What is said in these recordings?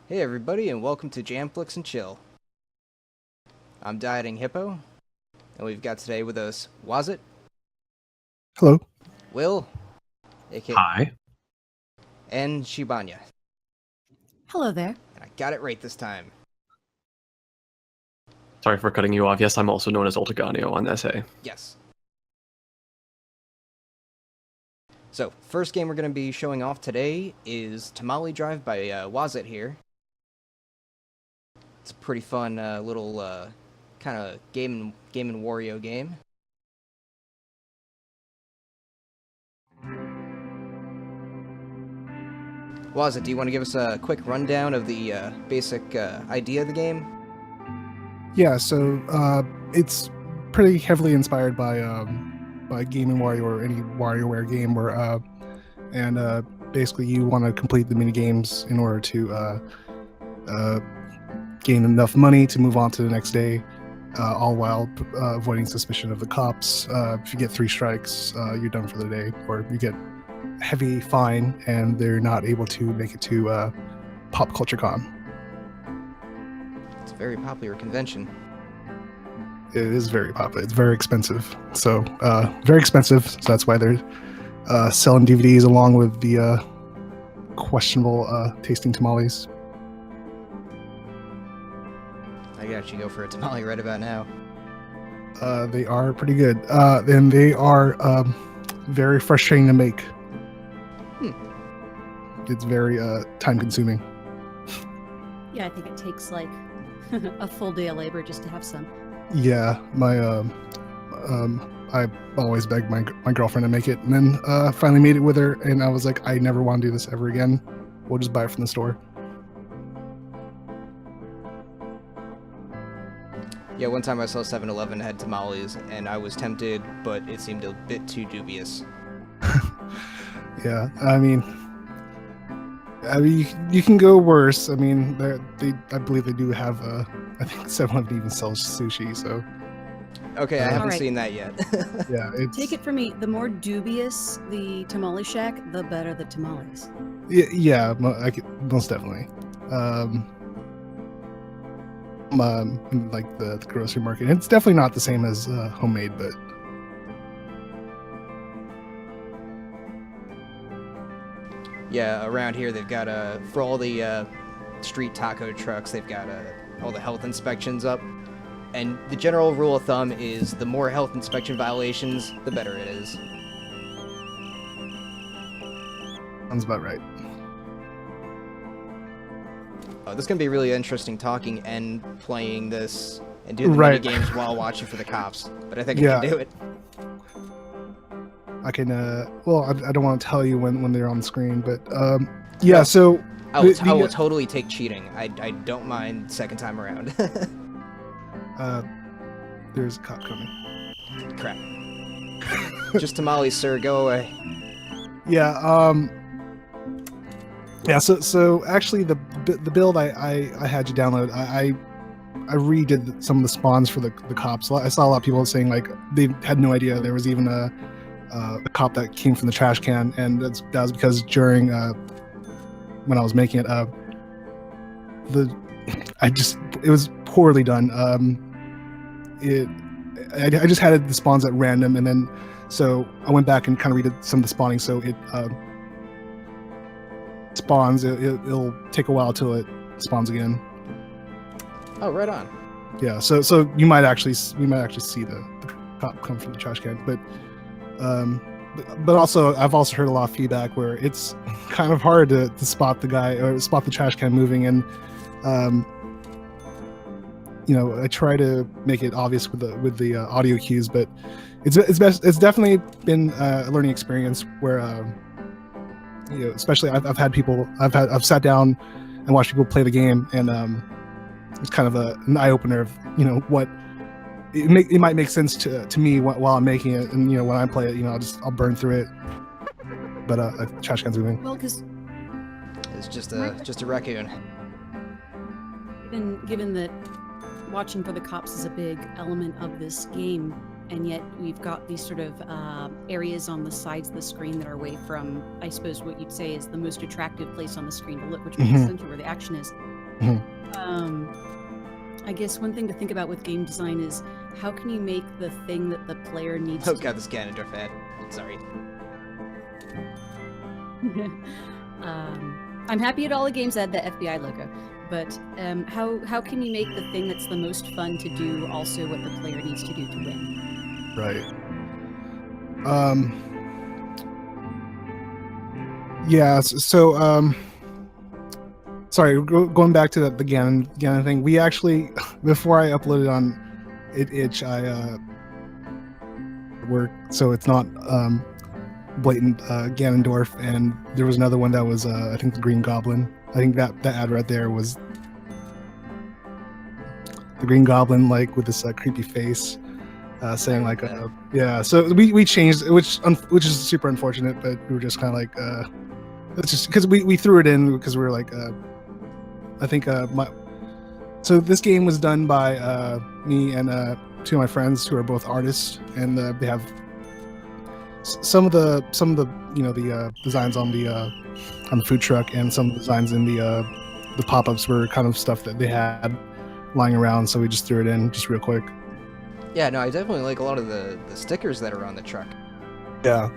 Hey everybody, and welcome to Jamflix and Chill. I'm Dieting Hippo, and we've got today with us Wazzit, Hello. Will, aka, Hi. and Xibanya. Hello there. And I got it right this time. Sorry for cutting you off. Yes, I'm also known as Ultigonio on SA. Yes. So, first game we're going to be showing off today is Tamale Drive by Wazzit here. It's a pretty fun little kind of game and Wario game. Wazzit, do you want to give us a quick rundown of the basic idea of the game? Yeah, so it's pretty heavily inspired by Game and Wario or any WarioWare game, where basically you want to complete the mini games in order to gain enough money to move on to the next day, all while avoiding suspicion of the cops. If you get 3 strikes, you're done for the day, or you get heavy fine and they're not able to make it to Pop Culture Con. It's a very popular convention. It is very popular. It's very expensive. So very expensive. So that's why they're selling DVDs along with the questionable tasting tamales. I could actually go for a tamale right about now. They are pretty good. And they are very frustrating to make. It's very time consuming. Yeah, I think it takes like a full day of labor just to have some. Yeah, I always begged my girlfriend to make it, and then finally made it with her, and I was like, I never want to do this ever again. We'll just buy it from the store. Yeah, one time I saw 7-Eleven had tamales, and I was tempted, but it seemed a bit too dubious. Yeah, I mean, you can go worse. I mean, I believe they do have I think 7-Eleven even sells sushi, so. Okay, I haven't Alright. seen that yet. Yeah, it's Take it from me, the more dubious the tamale shack, the better the tamales. yeah, most definitely. Like the grocery market, it's definitely not the same as homemade, but Yeah, around here they've got for all the street taco trucks, they've got all the health inspections up. And the general rule of thumb is the more health inspection violations, the better it is. sounds about right. Oh, this is going to be really interesting talking and playing this and doing the Right. mini games while watching for the cops. But I think Yeah. I can do it. I can well, I don't want to tell you when they're on the screen, but yeah. So I the- will totally take cheating. I don't mind second time around. there's a cop coming. Crap. Just tamales, sir. Go away. Yeah. Yeah. So actually, the build I had you download, I redid some of the spawns for the cops. I saw a lot of people saying like they had no idea there was even a cop that came from the trash can, and that was because during when I was making it, it was poorly done. I just had the spawns at random, and then so I went back and kind of redid some of the spawning, so it spawns. It'll take a while till it spawns again. Oh, right on. Yeah, so we might actually see the cop come from the trash can, but also I've also heard a lot of feedback where it's kind of hard to spot the guy or spot the trash can moving, and I try to make it obvious with the audio cues, but it's definitely been a learning experience where especially I've had people I've sat down and watched people play the game, and it's kind of an eye opener of what it might make sense to me while I'm making it, and when I play it, I'll burn through it. But a trash can's moving. Well, because It's just a raccoon. given that watching for the cops is a big element of this game, and yet we've got these sort of areas on the sides of the screen that are away from, I suppose, what you'd say is the most attractive place on the screen to look, which would be Mhm. essentially where the action is. Mhm. I guess one thing to think about with game design is how can you make the thing that the player needs Oh to god, this Ganondorf ad. Sorry. I'm happy at all the games that had the FBI logo, but how can you make the thing that's the most fun to do also what the player needs to do to win? Right. Yeah. Sorry, going back to the Ganon thing. We actually, before I uploaded on itch, I work, so it's not blatant Ganondorf, and there was another one that was I think the Green Goblin. I think that ad right there was the Green Goblin, like with this creepy face, saying like yeah. So we changed, which is super unfortunate, but we were just kind of like it's just because we threw it in because we were like I think so this game was done by me and two of my friends who are both artists, and they have some of the the designs on the food truck, and some designs in the pop-ups were kind of stuff that they had lying around, so we just threw it in just real quick. Yeah, no, I definitely like a lot of the stickers that are on the truck. Yeah.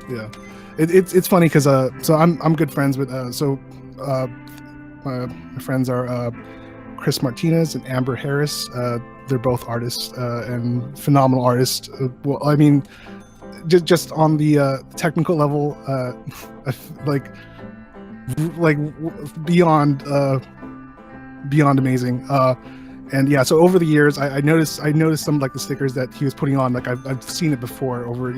It's funny because so I'm good friends with my friends are Chris Martinez and Amber Harris. They're both artists and phenomenal artists. Well, I mean, just on the technical level, like beyond amazing. And yeah, so over the years, I noticed some like the stickers that he was putting on. Like I've seen it before over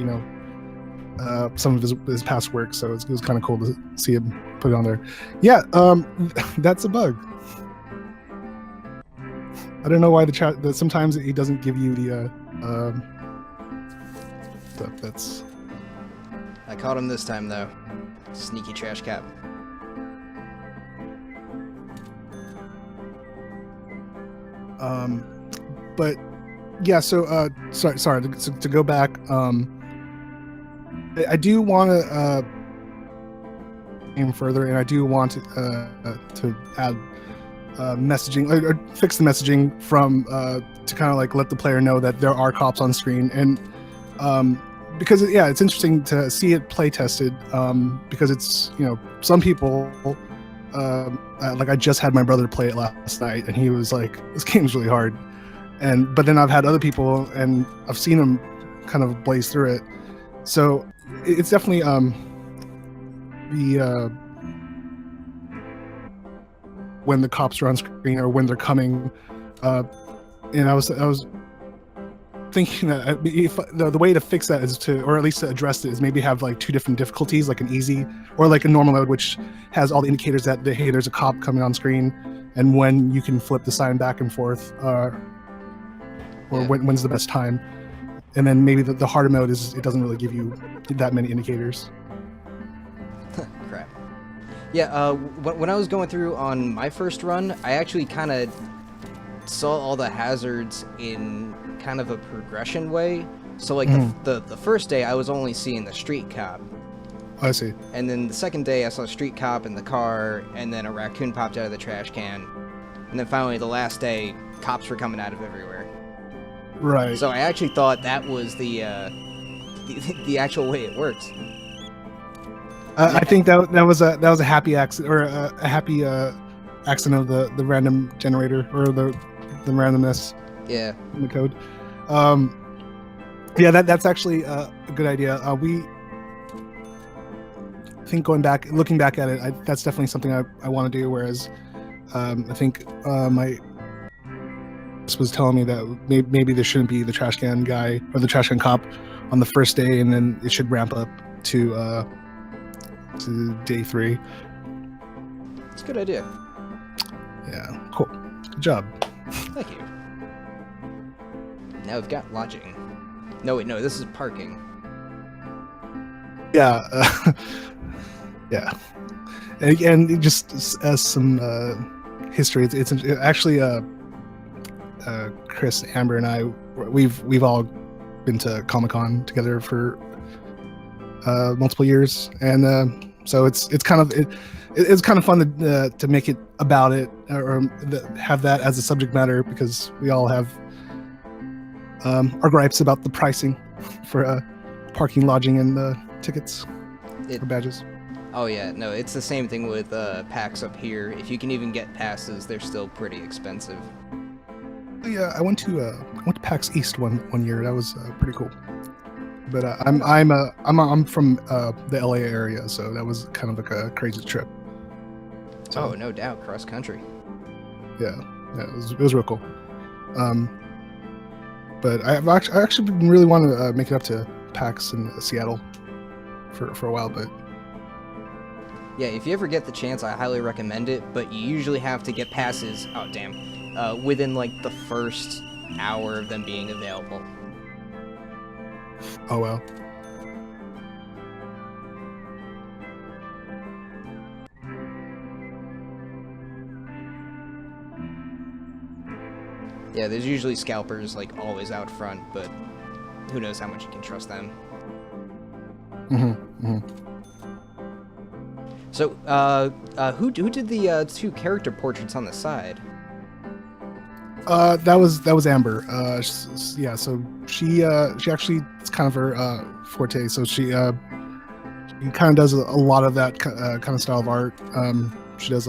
some of his past work, so it was kind of cool to see him put it on there. Yeah, that's a bug. I don't know why the chat. Sometimes he doesn't give you the stuff. That's. I caught him this time though. Sneaky trash cap. But yeah. So sorry to go back. I do want to aim further, and I do want to add messaging or fix the messaging from to kind of like let the player know that there are cops on screen, and because it's interesting to see it play tested, because it's some people like I just had my brother play it last night, and he was like, this game's really hard, but then I've had other people and I've seen them kind of blaze through it. So it's definitely when the cops are on screen or when they're coming, and I was thinking that if the way to fix that is to, or at least to address it, is maybe have like two different difficulties, like an easy or like a normal mode, which has all the indicators that hey, there's a cop coming on screen, and when you can flip the sign back and forth, or when's the best time. And then maybe the harder mode is it doesn't really give you that many indicators. Crap. Yeah, when I was going through on my first run, I actually kind of saw all the hazards in kind of a progression way. So like the first day, I was only seeing the street cop. I see. And then the second day, I saw a street cop in the car, and then a raccoon popped out of the trash can. And then finally, the last day, cops were coming out of everywhere. Right. So I actually thought that was the actual way it works. I think that was a happy accident, or a happy accident of the random generator, or the randomness. Yeah. In the code. Yeah, that's actually a good idea. I think looking back at it, that's definitely something I want to do. Whereas I think my was telling me that maybe there shouldn't be the trash can guy or the trash can cop on the first day, and then it should ramp up to day 3. It's a good idea. Yeah, cool. Good job. Thank you. Now we've got lodging. No, wait, no, this is parking. Yeah. Yeah. And just as some history, it's actually Chris, Amber, and I, we've all been to Comic-Con together for multiple years, and So it's kind of it's kind of fun to make it about it, or have that as a subject matter, because we all have our gripes about the pricing for parking, lodging, and tickets or badges. Oh yeah, no, it's the same thing with PAX up here. If you can even get passes, they're still pretty expensive. Yeah, I went to PAX East one year. That was pretty cool. But I'm from the LA area, so that was kind of like a crazy trip. So, Oh, no doubt, cross country. yeah, it was real cool. But I actually really want to make it up to PAX in Seattle for a while, but Yeah, if you ever get the chance, I highly recommend it, but you usually have to get passes, within like the first hour of them being available. oh well. Yeah, there's usually scalpers like always out front, but who knows how much you can trust them. So, who did the two character portraits on the side? That was Amber. Yeah, so she actually, it's kind of her forte. So she kind of does a lot of that kind of style of art. She does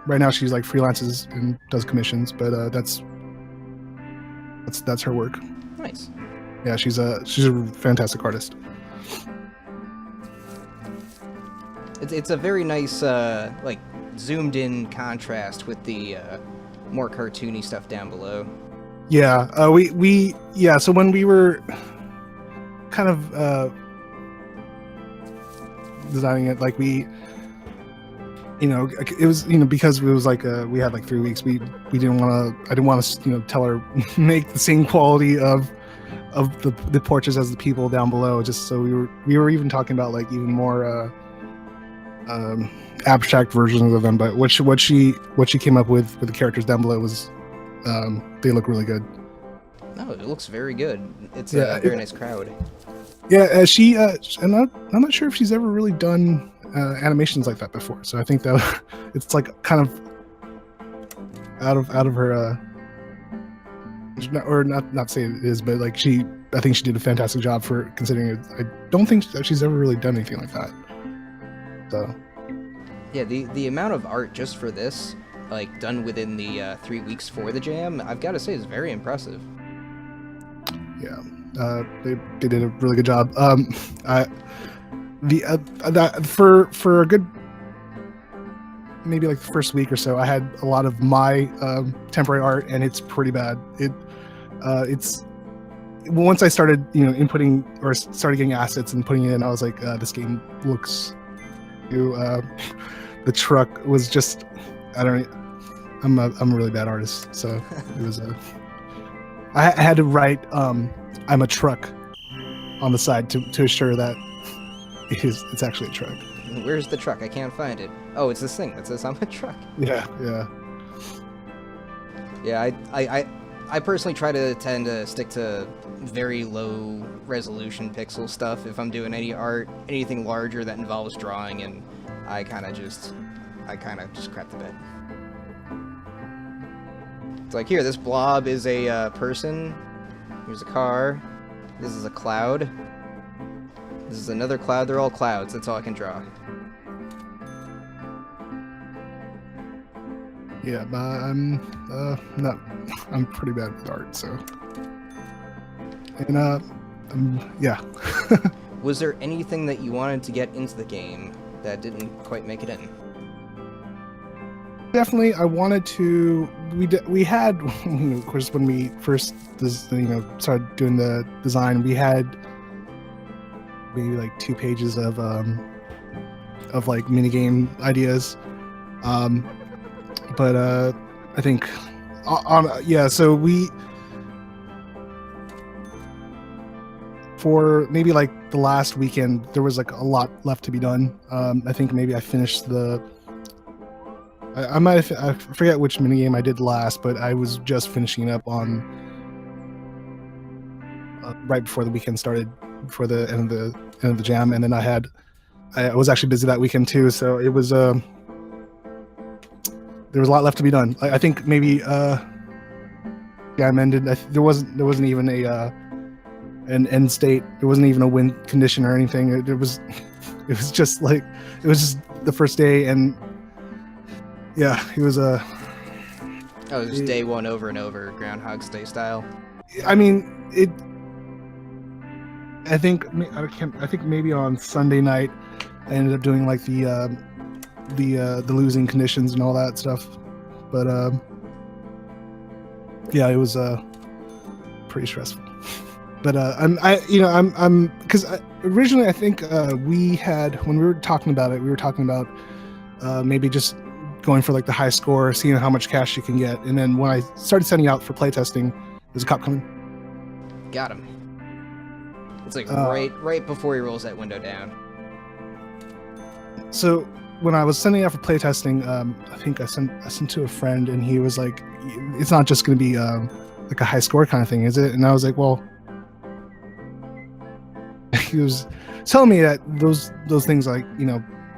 right now she's like freelances and does commissions, but that's her work. Nice. Yeah, she's a fantastic artist. It's a very nice like zoomed in contrast with the more cartoony stuff down below. Yeah, so when we were kind of designing it, like it was, because it was like we had like 3 weeks, I didn't want to tell her make the same quality of the portraits as the people down below, just so we were even talking about like even more abstract versions of them, but what she came up with the characters down below was they look really good. No, it looks very good. It's Yeah, a very nice crowd. Yeah, she and I'm not sure if she's ever really done animations like that before, so I think that it's like kind of out of her or not say it is, but like I think she did a fantastic job for considering it. I don't think that she's ever really done anything like that. So Yeah, the amount of art just for this, like done within the 3 weeks for the jam, I've got to say is very impressive. yeah, they did a really good job. For a good maybe like the first week or so, I had a lot of my temporary art, and it's pretty bad. It's once I started inputting or started getting assets and putting it in, I was like, this game looks. The truck was just, I'm a really bad artist, so it was I had to write I'm a truck on the side to assure that it's actually a truck. Where's the truck? I can't find it. Oh, it's this thing that says I'm a truck. Yeah. Yeah, I personally try to tend to stick to very low resolution pixel stuff if I'm doing any art. Anything larger that involves drawing, and I kind of just crap the bed. It's like, here, this blob is a person. Here's a car. This is a cloud. This is another cloud. They're all clouds. That's all I can draw. Yeah, but I'm pretty bad with art, so. And yeah. Was there anything that you wanted to get into the game that didn't quite make it in? Definitely, I wanted to. We had, of course, when we first started doing the design, we had maybe like 2 pages of like minigame ideas, but I think so we, for maybe like the last weekend, there was like a lot left to be done. I think maybe I finished I might have, I forget which minigame I did last, but I was just finishing up on right before the weekend started, before the end of the jam, and then I had I was actually busy that weekend too, so it was there was a lot left to be done. I think maybe ended. There wasn't even an end state. There wasn't even a win condition or anything. It was just the first day, and yeah, it was Oh, it was day one over and over, Groundhog's Day style. I mean, I think maybe on Sunday night, I ended up doing like the losing conditions and all that stuff, but yeah, it was pretty stressful. But I'm because originally I think when we were talking about it, maybe just going for like the high score, seeing how much cash you can get, and then when I started sending out for playtesting, there's a cop coming. Got him. It's like right before he rolls that window down. So when I was sending out for playtesting, I think I sent to a friend, and he was like, "It's not just going to be like a high score kind of thing, is it?" And I was like, "Well," he was telling me that those things, like,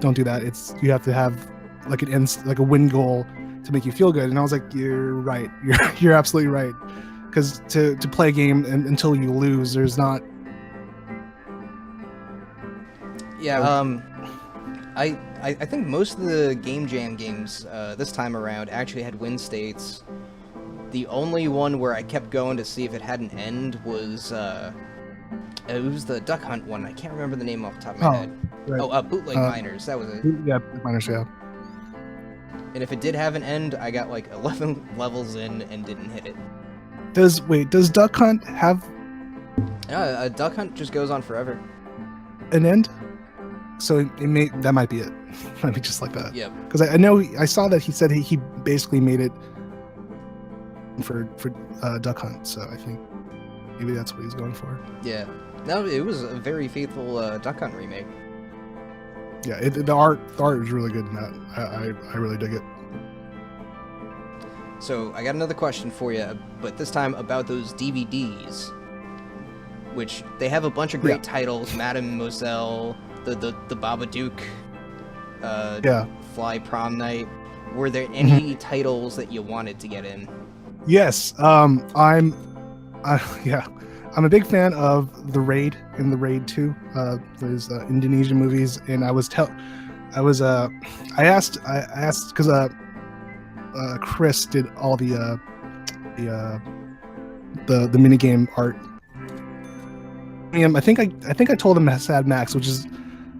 don't do that. You have to have like a win goal to make you feel good. And I was like, "You're right. You're absolutely right." Because to play a game until you lose, there's not. Yeah. I think most of the Game Jam games this time around actually had win states. The only one where I kept going to see if it had an end was it was the Duck Hunt one. I can't remember the name off the top of my head. Right. Bootleg Miners. That was it. Yeah, Bootleg Miners. Yeah. And if it did have an end, I got like 11 levels in and didn't hit it. Does Duck Hunt have Duck Hunt just goes on forever. an end? So that might be it. Might be just like that. Yep. Because I know I saw that he said he basically made it for Duck Hunt. So I think maybe that's what he's going for. Yeah. No, it was a very faithful Duck Hunt remake. Yeah, the art is really good in that. I really dig it. So I got another question for you, but this time about those DVDs, which they have a bunch of great titles: Madame Moselle, the Babadook, Fly Prom Night. Were there any titles that you wanted to get in? Yes, I'm a big fan of The Raid and The Raid 2. Those Indonesian movies, and I asked because Chris did all the minigame art. I think I told him Sad Max, which is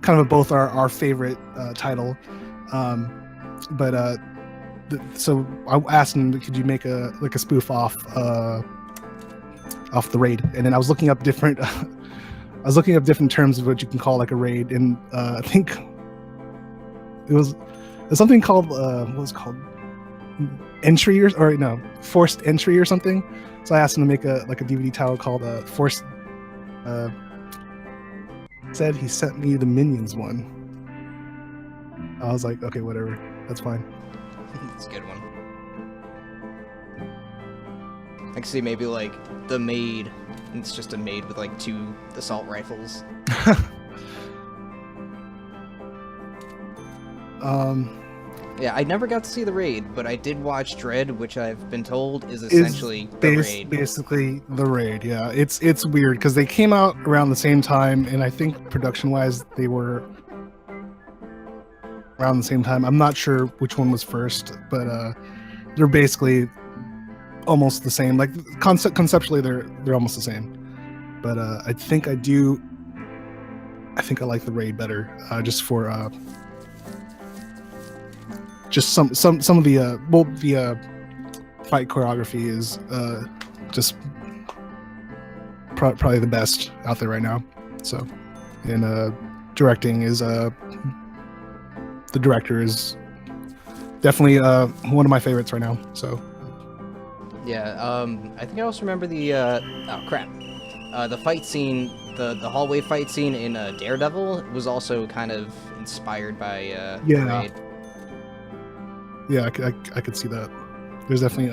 kind of both our favorite title. So I asked him, could you make a spoof off The Raid? And then I was looking up different terms of what you can call like a raid, and I think it was something called what was it called, entry or no, forced entry or something. So I asked him to make a DVD title called forced. Said he sent me the Minions one. I was like, okay, whatever, that's fine. It's a good one. I can see maybe like the maid. It's just a maid with like 2 assault rifles. Yeah, I never got to see The Raid, but I did watch Dread, which I've been told is essentially The Raid. Basically The Raid, yeah. It's weird because they came out around the same time, and I think production-wise they were around the same time. I'm not sure which one was first, but they're basically almost the same. Like conceptually, they're almost the same. But I think I like The Raid better, just for just some of the fight choreography is just probably the best out there right now. So, and directing is the director is definitely one of my favorites right now. So yeah, I think I also remember the the fight scene, the hallway fight scene in Daredevil was also kind of inspired by The Raid. Yeah, I could see that. There's definitely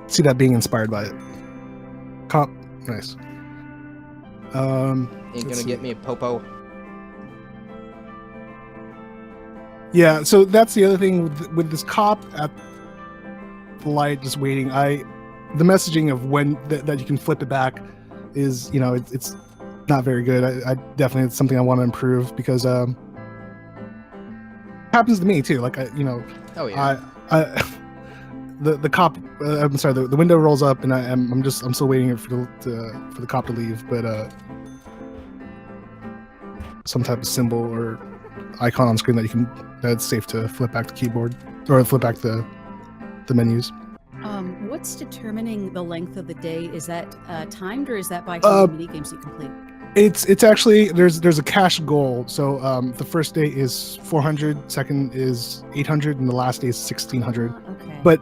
see that being inspired by it. Nice. Ain't gonna get me a popo. Yeah, so that's the other thing with this cop at the light just waiting. The messaging of when that you can flip it back is, it's not very good. I definitely, it's something I want to improve because it happens to me too. Like Oh yeah. The cop, I'm sorry, the window rolls up and I'm still waiting for the cop to leave, but some type of symbol or icon on screen that it's safe to flip back the keyboard or flip back the menus. What's determining the length of the day? Is that timed, or is that by how many mini games you complete? It's actually there's a cash goal. So the first day is 400, second is 800, and the last day is 1600. Okay. But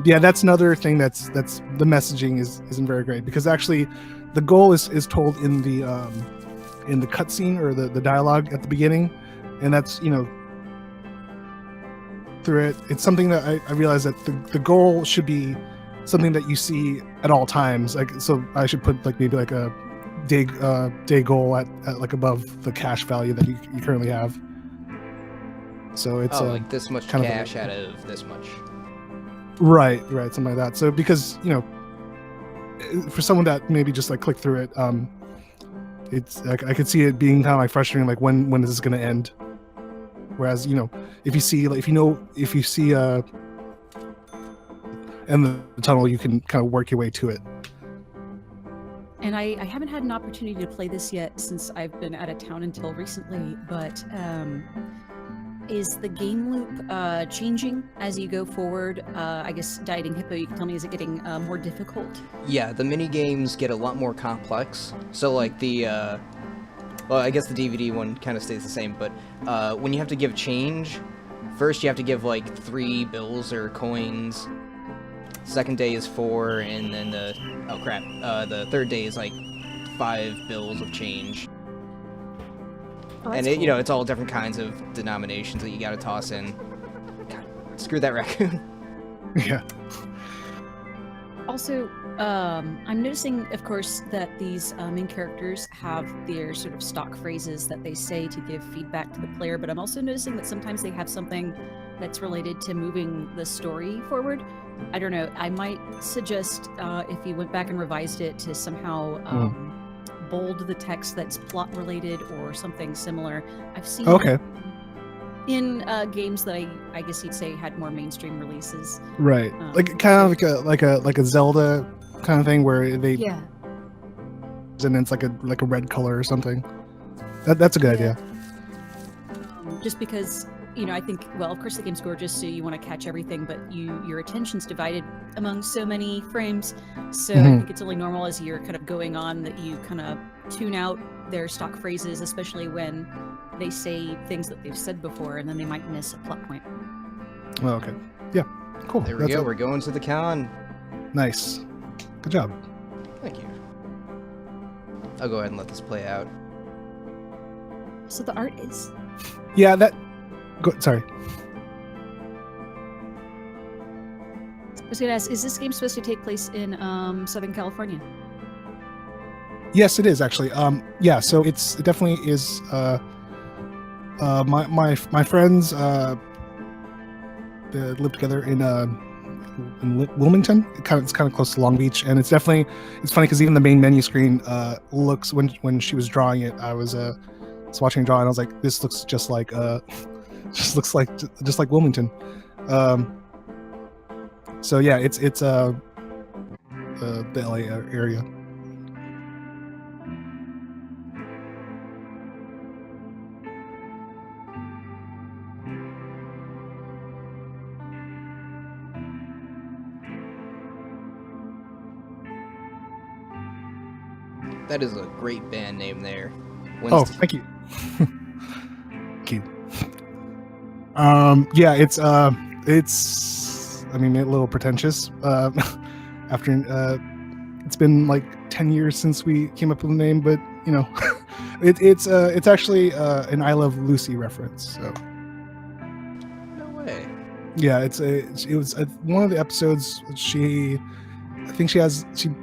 yeah, that's another thing that's the messaging isn't very great, because actually the goal is told in the cutscene or the dialogue at the beginning, and that's through it. It's something that I realize that the goal should be something that you see at all times. Like, so I should put like maybe like a day goal at like above the cash value that you currently have. So it's like this much kind cash out of this much. Right, something like that. So because for someone that maybe just like click through it, it's like I could see it being kind of like frustrating. Like when is this going to end? Whereas if you see end the tunnel, you can kind of work your way to it. And I haven't had an opportunity to play this yet since I've been out of town until recently, but is the game loop changing as you go forward? I guess Dieting Hippo, you can tell me, is it getting more difficult? Yeah, the mini games get a lot more complex. So like the well, I guess the DVD one kind of stays the same, but when you have to give change, first you have to give like 3 bills or coins. Second day is 4, and then the third day is like 5 bills of change. Oh, And that's cool. it's all different kinds of denominations that you gotta toss in. God, screw that raccoon. Yeah. Also, I'm noticing, of course, that these main characters have their sort of stock phrases that they say to give feedback to the player, but I'm also noticing that sometimes they have something that's related to moving the story forward. I don't know, I might suggest if you went back and revised it to somehow bold the text that's plot related or something similar. I've seen Okay. in games that I guess you'd say had more mainstream releases. Right. Like kind of like a Zelda kind of thing where they Yeah. and it's like a red color or something. That's a good idea. Just because I think, well, of course the game's gorgeous, so you want to catch everything, but your attention's divided among so many frames. So I think it's only normal as you're kind of going on that you kind of tune out their stock phrases, especially when they say things that they've said before, and then they might miss a plot point. Oh, okay. Yeah. Cool. There we go. We're going to the con. Nice. Good job. Thank you. I'll go ahead and let this play out. So the art is... Yeah, sorry. I was going to ask, is this game supposed to take place in Southern California? Yes, it is actually. Yeah, so it definitely is. My friends live together in Wilmington. It's kind of close to Long Beach, and it's funny because even the main menu screen looks when she was drawing it, I was watching her draw, and I was like, this looks just like just like Wilmington. So yeah, it's the LA area. That is a great band name there. Oh, thank you. Cute. Yeah, it's I mean, a little pretentious. After it's been like 10 years since we came up with the name, but it's actually an I Love Lucy reference. So No way. yeah, it was one of the episodes. She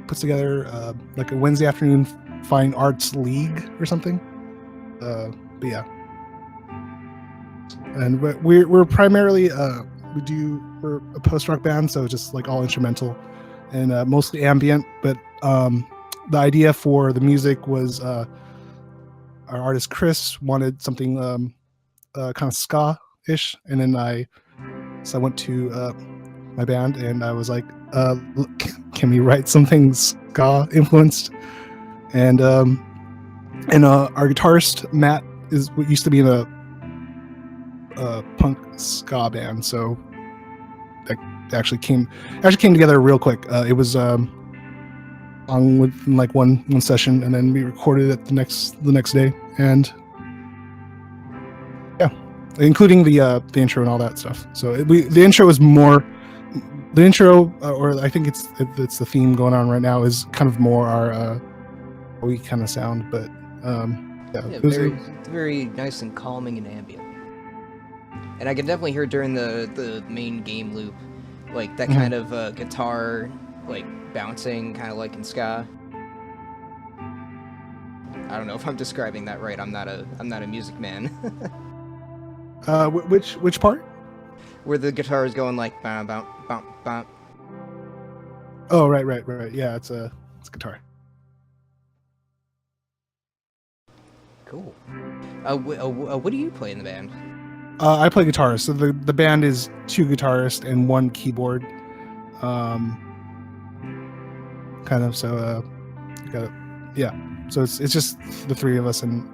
puts together like a Wednesday afternoon fine arts league or something. But yeah. And we're primarily we're a post-rock band, so just like all instrumental and mostly ambient. But the idea for the music was our artist Chris wanted something kind of ska-ish, and then I went to my band and I was like, look, can we write something ska influenced? And our guitarist Matt is what used to be in a punk ska band, so that actually came together real quick. It was on within like one session, and then we recorded it the next day, and yeah, including the intro and all that stuff. So the intro is more the intro, or I think it's the theme going on right now is kind of more our we kind of sound, but yeah, it's very nice and calming and ambient. And I can definitely hear during the main game loop, like that kind of guitar, like bouncing, kind of like in ska. I don't know if I'm describing that right. I'm not a music man. Which part? Where the guitar is going like bam bam bam bam. Oh, right. Yeah, it's guitar. Cool. What do you play in the band? I play guitar. So the band is 2 guitarists and 1 keyboard. Kind of. So yeah. So it's just the 3 of us, and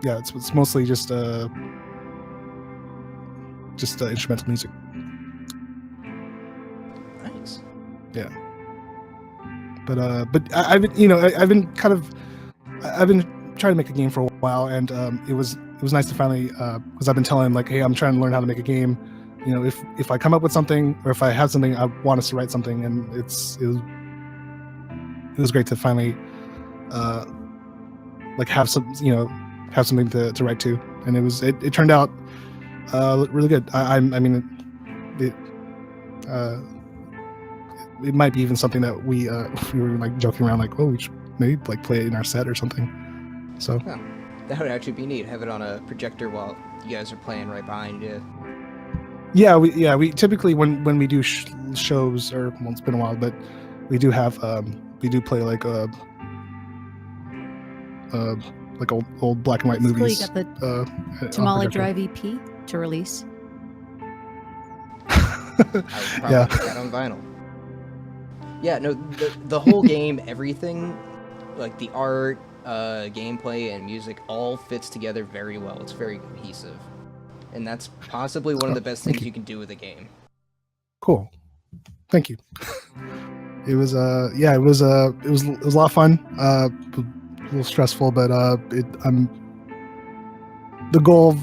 yeah, it's mostly just instrumental music. Nice. Yeah. But I've been trying to make a game for a while, and it was nice to finally, because I've been telling him like, hey, I'm trying to learn how to make a game. You know, if I come up with something, or if I have something, I want us to write something, and it was great to finally like have something to write to, and it turned out really good. I mean it might be even something that we were like joking around, like, oh, we should maybe like play it in our set or something. So that would actually be neat. Have it on a projector while you guys are playing right behind you. Yeah, we typically when we do shows, or well, it's been a while, but we do have we do play like old black and white movies. You got the Tamale Drive EP to release. I would probably get that on vinyl. Yeah, no, the whole game, everything, like the art, gameplay, and music all fits together very well. It's very cohesive, and that's possibly one of the best things you can do with a game. Cool, thank you. It was it was a lot of fun. A little stressful, but the goal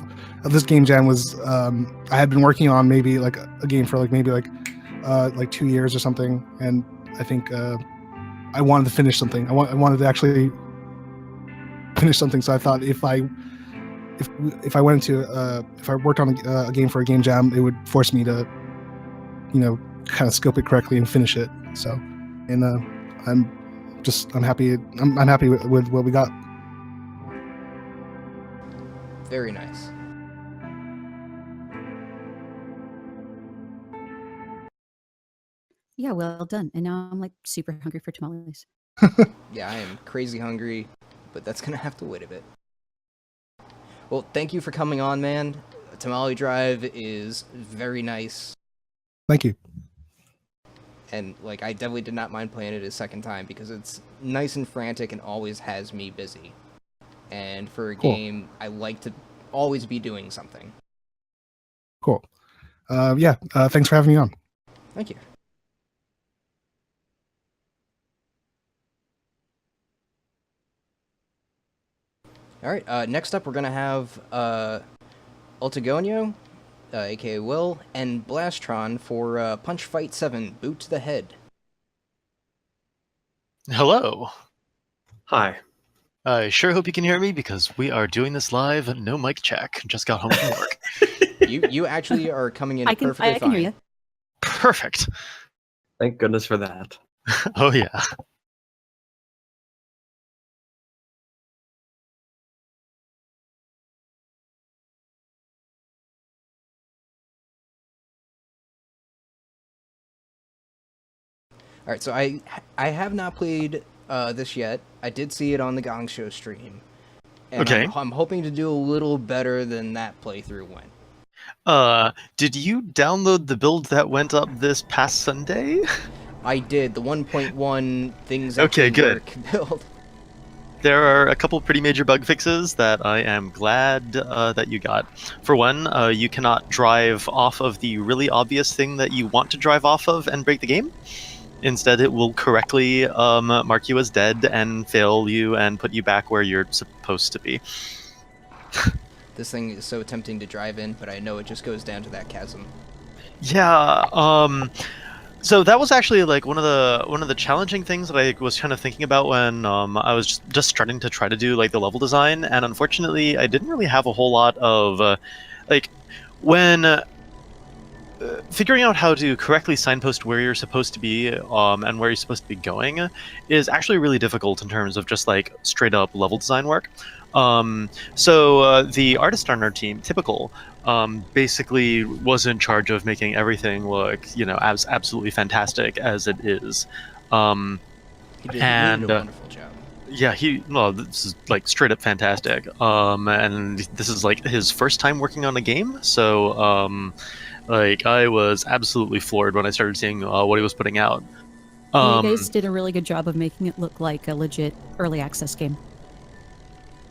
of this game jam was I had been working on maybe like a game for maybe 2 years or something, and I think I wanted to finish something. I wanted to actually finish something. So I thought if I went into if I worked on a game for a game jam, it would force me to kind of scope it correctly and finish it. So, and I'm happy. I'm happy with what we got. Very nice. Yeah, well done. And now I'm like super hungry for tamales. Yeah, I am crazy hungry, but that's gonna have to wait a bit. Well, thank you for coming on, man. Tamale Drive is very nice. Thank you. And I definitely did not mind playing it a second time because it's nice and frantic and always has me busy. And for a game, I like to always be doing something. Cool. Yeah. Thanks for having me on. Thank you. All right. Next up, we're gonna have Ultigonio, aka Will, and Blastron for Punch Fight 7: Boot to the Head. Hello. Hi. I sure hope you can hear me because we are doing this live. No mic check. Just got home from work. You actually are coming in perfectly fine. I can hear you. Perfect. Thank goodness for that. Oh yeah. All right, so I have not played this yet. I did see it on the Gong Show stream, and Okay. I'm hoping to do a little better than that playthrough went. Did you download the build that went up this past Sunday? I did the 1.1 things Okay, actually good. work build. There are a couple pretty major bug fixes that I am glad that you got. For one, you cannot drive off of the really obvious thing that you want to drive off of and break the game. Instead, it will correctly mark you as dead and fail you and put you back where you're supposed to be. This thing is so tempting to drive in, but I know it just goes down to that chasm. Yeah. So that was actually like one of the challenging things that I was kind of thinking about when I was just starting to try to do like the level design, and unfortunately, I didn't really have a whole lot of like when figuring out how to correctly signpost where you're supposed to be and where you're supposed to be going is actually really difficult in terms of just like straight up level design work. So the artist on our team, Typical, basically was in charge of making everything look, as absolutely fantastic as it is. He did a wonderful job. Yeah, this is like straight up fantastic. And this is like his first time working on a game, so like I was absolutely floored when I started seeing what he was putting out. You guys did a really good job of making it look like a legit early access game.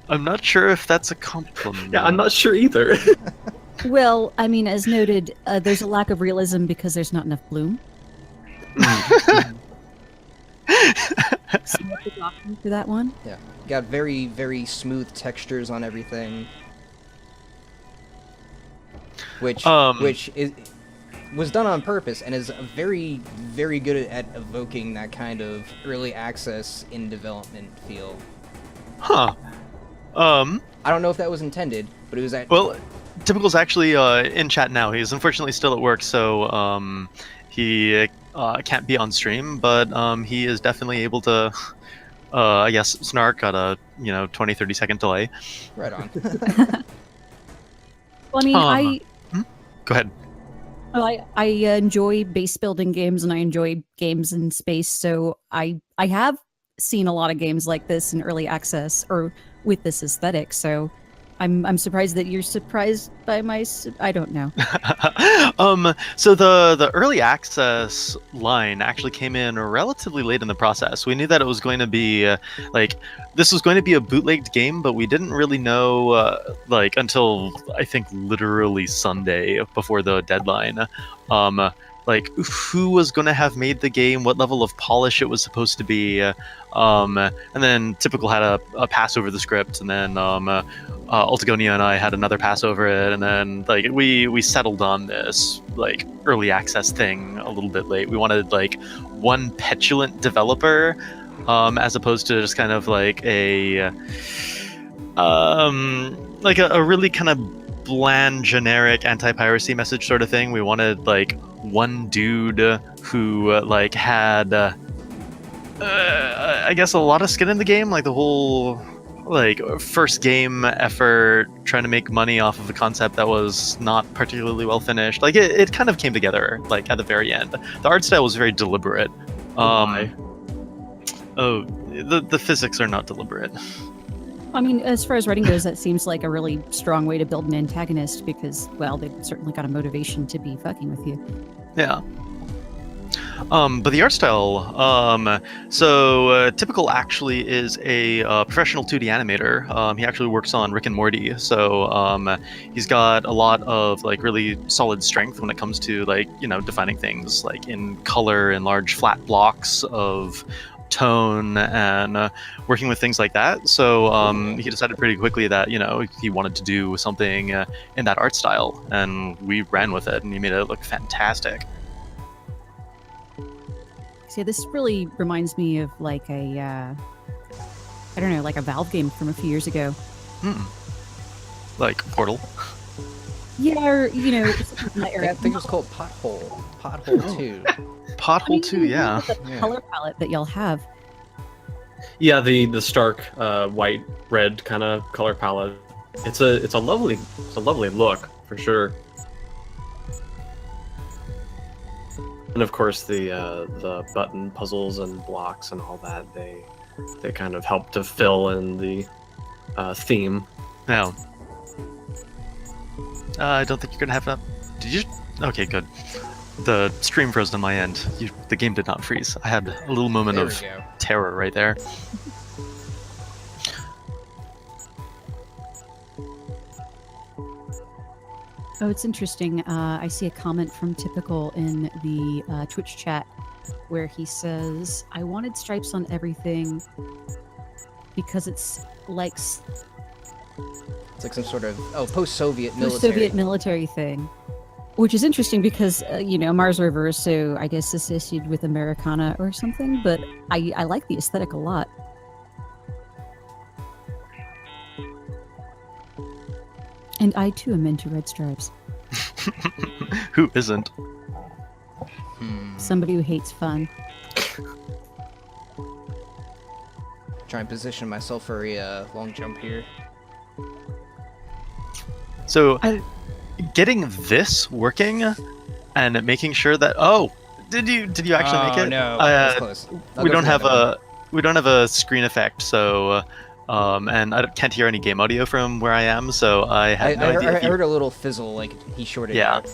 I'm not sure if that's a compliment. Yeah, I'm not sure either. Well, I mean, as noted, there's a lack of realism because there's not enough bloom. So you have to dock me for that one. Yeah, got very, very smooth textures on everything, which was done on purpose and is very, very good at evoking that kind of early access in development feel. Huh. I don't know if that was intended, but it was at. Well, Typical's actually in chat now. He's unfortunately still at work, so he can't be on stream, but he is definitely able to, I guess, snark at a 20-30 second delay. Right on. Well, I mean, Go ahead. Well, I enjoy base building games and I enjoy games in space, so I have seen a lot of games like this in early access or with this aesthetic. So I'm surprised that you're surprised by my. I don't know. So the early access line actually came in relatively late in the process. We knew that it was going to be this was going to be a bootlegged game, but we didn't really know until I think literally Sunday before the deadline. Who was going to have made the game, what level of polish it was supposed to be, and then Typical had a pass over the script, and then Ultigonio and I had another pass over it, and then we settled on this early access thing a little bit late. We wanted one petulant developer, as opposed to just kind of a really kind of bland, generic anti-piracy message sort of thing. We wanted one dude who had I guess a lot of skin in the game, the whole first game effort trying to make money off of a concept that was not particularly well finished. It kind of came together at the very end. The art style was very deliberate. The physics are not deliberate. I mean, as far as writing goes, that seems like a really strong way to build an antagonist because, well, they've certainly got a motivation to be fucking with you. Yeah. But the art style, Typical actually is a professional 2D animator. He actually works on Rick and Morty, so he's got a lot of really solid strength when it comes to defining things in color and large flat blocks of tone and working with things like that. So he decided pretty quickly that he wanted to do something in that art style, and we ran with it, and he made it look fantastic. See, this really reminds me of I don't know, a Valve game from a few years ago. Like Portal. Yeah, or from that era. I think it was called Pothole 2. Pothole 2, yeah. The color palette that y'all have. Yeah, the stark white red kind of color palette. It's a lovely look for sure. And of course, the button puzzles and blocks and all that, they kind of help to fill in the theme. No. I don't think you're gonna have enough. Did you? Okay, good. The stream froze on my end. The game did not freeze. I had a little moment There of we go. terror right there. Oh, it's interesting. I see a comment from Typical in the Twitch chat where he says, I wanted stripes on everything because it's like It's like some sort of post-Soviet military. Soviet military thing. Which is interesting because, Mars River is so, I guess, associated with Americana or something, but I like the aesthetic a lot. And I, too, am into red stripes. Who isn't? Somebody who hates fun. Try and position myself for a long jump here. So, getting this working and making sure that did you actually make it? No, that was close. We don't have a screen effect, so and I can't hear any game audio from where I am, so I had no idea. I heard a little fizzle, like he shorted out.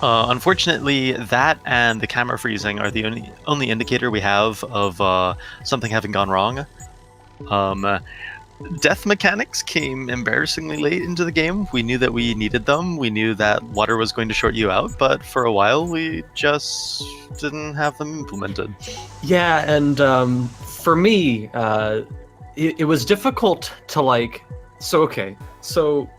Unfortunately, that and the camera freezing are the only indicator we have of something having gone wrong. Death mechanics came embarrassingly late into the game. We knew that we needed them. We knew that water was going to short you out, but for a while we just didn't have them implemented. Yeah, and for me, it was difficult to So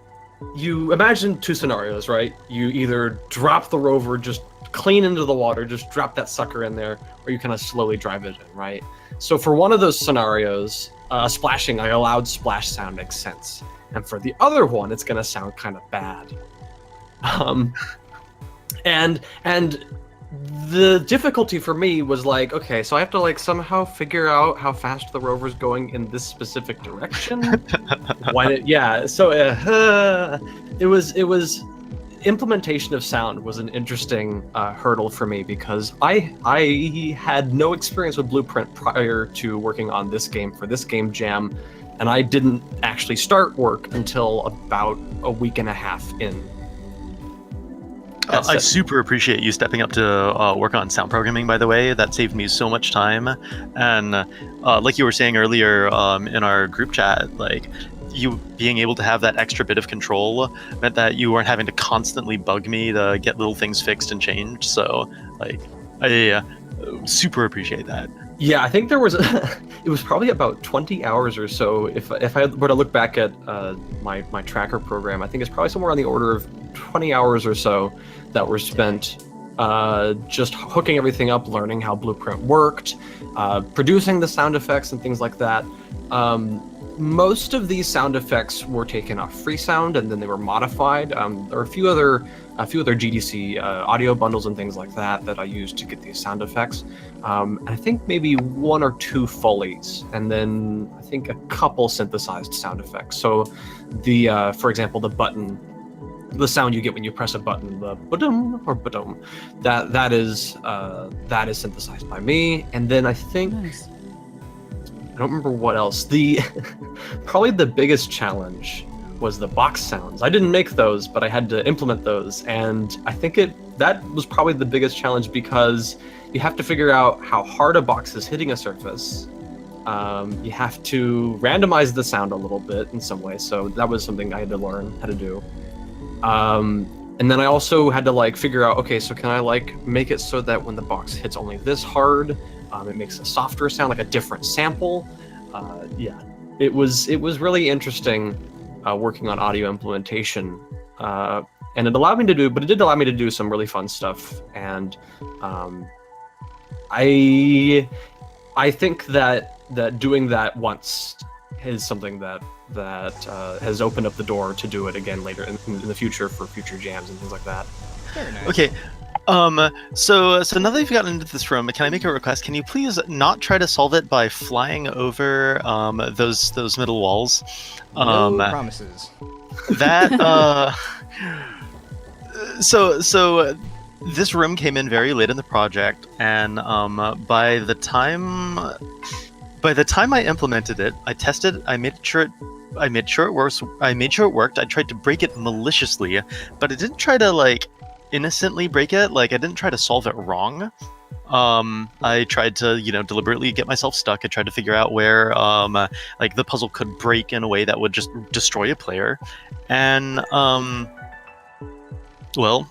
you imagine two scenarios, right? You either drop the rover just clean into the water, just drop that sucker in there, or you kind of slowly drive it in, right? So for one of those scenarios, splashing, a loud splash sound makes sense. And for the other one, it's going to sound kind of bad. And the difficulty for me was like, okay, so I have to somehow figure out how fast the rover's going in this specific direction. It was implementation of sound was an interesting hurdle for me because I had no experience with Blueprint prior to working on this game for this game jam, and I didn't actually start work until about a week and a half in. I super appreciate you stepping up to work on sound programming, by the way. That saved me so much time. And like you were saying earlier in our group chat, you being able to have that extra bit of control meant that you weren't having to constantly bug me to get little things fixed and changed. So, I super appreciate that. Yeah, I think there was it was probably about 20 hours or so. If I were to look back at my tracker program, I think it's probably somewhere on the order of 20 hours or so that were spent just hooking everything up, learning how Blueprint worked, producing the sound effects and things like that. Most of these sound effects were taken off Freesound and then they were modified. There are a few other GDC audio bundles and things like that I used to get these sound effects. And I think maybe one or two Foleys, and then I think a couple synthesized sound effects. So for example, the sound you get when you press a button, the ba-dum or ba-dum, that is synthesized by me. And then I think Nice. I don't remember what else. Probably the biggest challenge was the box sounds. I didn't make those, but I had to implement those, and I think that was probably the biggest challenge because you have to figure out how hard a box is hitting a surface. You have to randomize the sound a little bit in some way, so that was something I had to learn how to do. And then I also had to figure out, okay, so can I make it so that when the box hits only this hard, it makes a softer sound, like a different sample. It was really interesting working on audio implementation, and it did allow me to do some really fun stuff. And I think that doing that once is something that has opened up the door to do it again later in the future for future jams and things like that. Very nice. Okay. So now that you've gotten into this room, can I make a request? Can you please not try to solve it by flying over those middle walls? No promises. That so this room came in very late in the project, and by the time I implemented it, I tested, I made sure it works. I made sure it worked. I tried to break it maliciously, but I didn't try to like innocently break it. Like I didn't try to solve it wrong. I tried to, deliberately get myself stuck. I tried to figure out where, like the puzzle could break in a way that would just destroy a player, and well,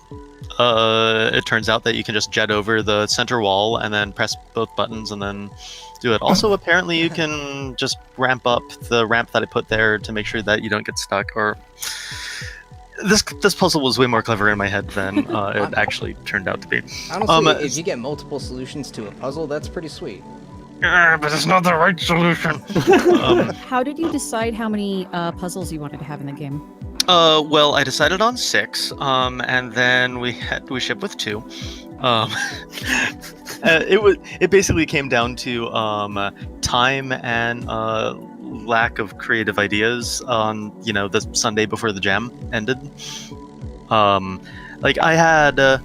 it turns out that you can just jet over the center wall and then press both buttons and then do it. Also, apparently, you can just ramp up the ramp that I put there to make sure that you don't get stuck. Or this puzzle was way more clever in my head than it actually turned out to be. Honestly, if you get multiple solutions to a puzzle, that's pretty sweet. But it's not the right solution. How did you decide how many puzzles you wanted to have in the game? Well, I decided on 6, and then we shipped with 2. It basically came down to time and lack of creative ideas on the Sunday before the jam ended. Like I had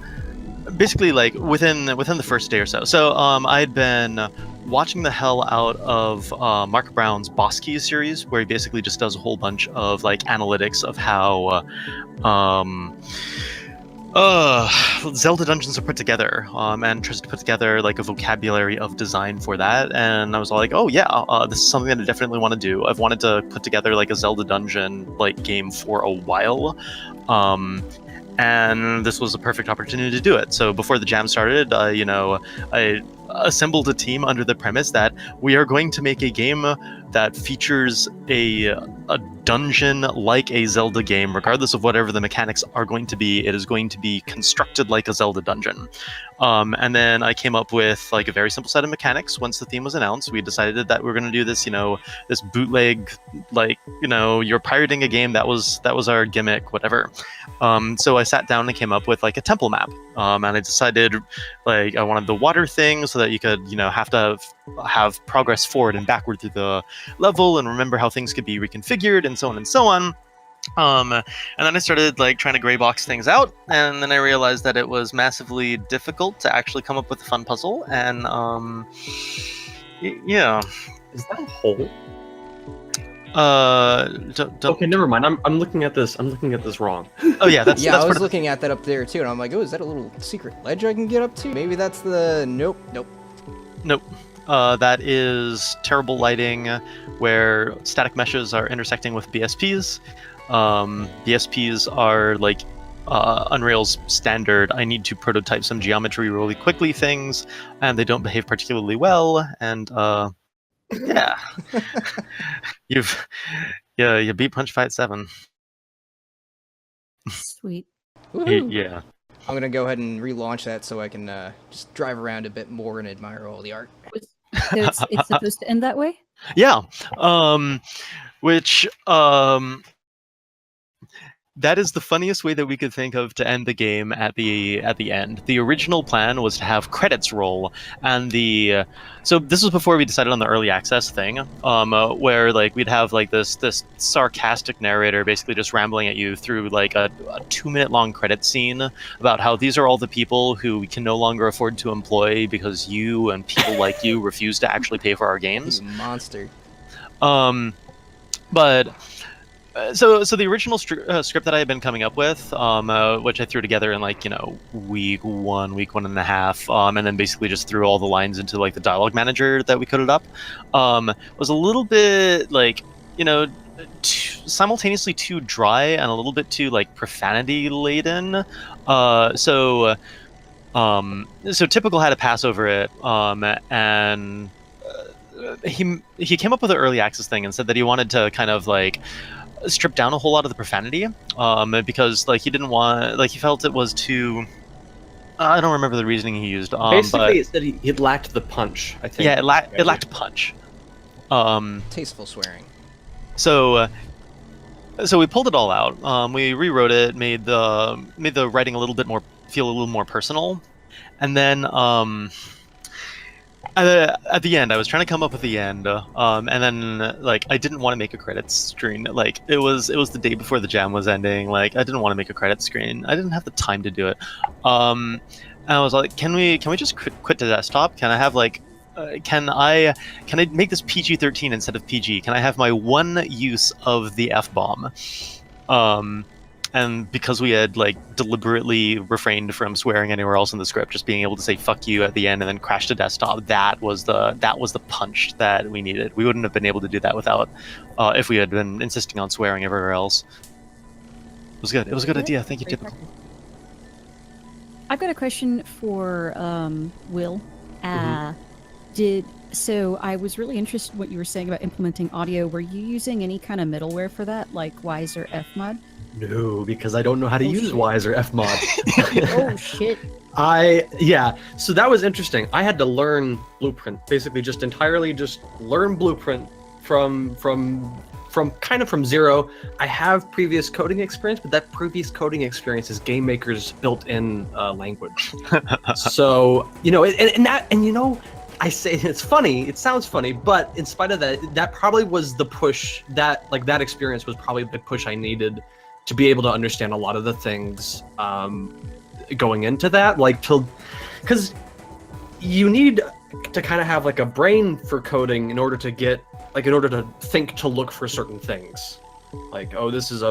basically like within the first day or so. So I'd been watching the hell out of Mark Brown's Boss Keys series, where he basically just does a whole bunch of like analytics of how Zelda dungeons are put together, and tries to put together like a vocabulary of design for that. And I was like, oh yeah, this is something that I definitely want to do. I've wanted to put together like a Zelda dungeon like game for a while. And this was a perfect opportunity to do it. So before the jam started, I assembled a team under the premise that we are going to make a game that features a dungeon like a Zelda game, regardless of whatever the mechanics are going to be. It is going to be constructed like a Zelda dungeon. And then I came up with like a very simple set of mechanics. Once the theme was announced, we decided that we were going to do this, this bootleg, like, you're pirating a game. That was our gimmick, whatever. So I sat down and came up with like a temple map. And I decided like I wanted the water thing so that you could, have to have progress forward and backward through the level and remember how things could be reconfigured and so on and so on. And then I started like trying to gray box things out, and then I realized that it was massively difficult to actually come up with a fun puzzle. And yeah, Is that a hole? don't. Okay, never mind. I'm looking at this. I'm looking at this wrong. Oh yeah, that's Yeah, I part was of- looking at that up there too, and I'm like, oh, is that a little secret ledge I can get up to? Maybe that's the... Nope. Nope. That is terrible lighting where static meshes are intersecting with BSPs. BSPs are like Unreal's standard. I need to prototype some geometry really quickly things, and they don't behave particularly well. And yeah, you beat Punch Fight 7. Sweet. Woohoo. Yeah. I'm gonna go ahead and relaunch that so I can just drive around a bit more and admire all the art. It's supposed to end that way? Yeah. Which that is the funniest way that we could think of to end the game at the end. The original plan was to have credits roll, and so this was before we decided on the early access thing, where like we'd have like this sarcastic narrator basically just rambling at you through like a 2-minute long credit scene about how these are all the people who we can no longer afford to employ because you and people like you refuse to actually pay for our games. You monster. But so the original script that I had been coming up with, which I threw together in like week one and a half, and then basically just threw all the lines into like the dialogue manager that we coded up, was a little bit like simultaneously too dry and a little bit too like profanity laden. So Typical had a pass over it, and he came up with an early access thing and said that he wanted to kind of like strip down a whole lot of the profanity, because like he didn't want, like he felt it was too, I don't remember the reasoning he used. Basically, but it said it lacked the punch. I think. yeah, it lacked punch. Tasteful swearing. So we pulled it all out. We rewrote it, made the writing feel a little more personal, and then At the end, I was trying to come up with the end, and then like I didn't want to make a credits screen. Like it was the day before the jam was ending. Like I didn't want to make a credits screen. I didn't have the time to do it. And I was like, can we just quit the desktop? Can I have like, can I make this PG-13 instead of PG? Can I have my one use of the F-bomb? And because we had like deliberately refrained from swearing anywhere else in the script, just being able to say "fuck you" at the end and then crash the desktop, that was the punch that we needed. We wouldn't have been able to do that without if we had been insisting on swearing everywhere else. It was good. It was a good idea. Thank you, Typical. I've got a question for Will. So I was really interested in what you were saying about implementing audio. Were you using any kind of middleware for that, like Wise or Fmod? No, because I don't know how to use Wise or Fmod. Oh shit. So that was interesting. I had to learn Blueprint, basically just learn Blueprint from zero. I have previous coding experience, but that previous coding experience is Game Maker's built-in language. So, I say it's funny, it sounds funny, but in spite of that probably was the push that experience was probably the push I needed to be able to understand a lot of the things going into that, because you need to kind of have like a brain for coding in order to think to look for certain things. Like, oh, this is